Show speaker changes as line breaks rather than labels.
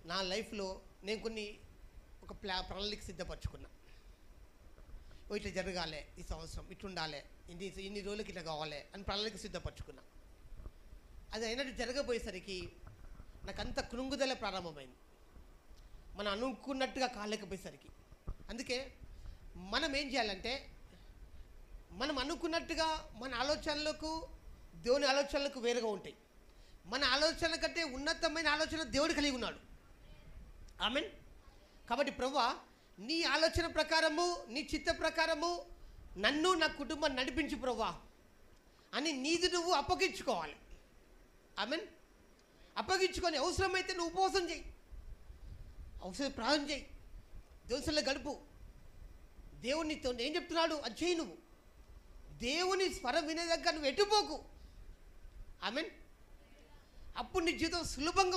నా లైఫ్లో నేను ఒక ప్రణాళిక సిద్ధపరచుకున్నా. ఇట్లా జరగాలి, ఈ సంవత్సరం ఇట్లుండాలి, ఇన్ని రోజులకి ఇట్లా కావాలి అని ప్రణాళిక సిద్ధపరచుకున్నా. అది అయినట్టు జరగబోయేసరికి నాకు అంత కృంగుదల ప్రారంభమైంది, మనం అనుకున్నట్టుగా కాలేకపోయేసరికి. అందుకే మనం ఏం చేయాలంటే, మనం అనుకున్నట్టుగా మన ఆలోచనలకు దేవుని ఆలోచనలకు వేరుగా ఉంటాయి. మన ఆలోచన కంటే ఉన్నతమైన ఆలోచన దేవుడు కలిగి ఉన్నాడు. ఆమేన్. కాబట్టి ప్రభువా, నీ ఆలోచన ప్రకారము, నీ చిత్త ప్రకారము నన్ను నా కుటుంబాన్ని నడిపించు ప్రభువా అని నీది నువ్వు అప్పగించుకోవాలి. ఆమేన్. అప్పగించుకొని అవసరమైతే నువ్వు ఉపవాసం చేయి, అవసరం ప్రార్థన చేయి, దేవునిలో గడుపు. దేవునితో ఏం చెప్తున్నాడు అది చేయి. నువ్వు దేవుని స్వరం వినే దగ్గర నువ్వు ఎటుపోకు. ఆమేన్. అప్పుడు నీ జీవితం సులభంగా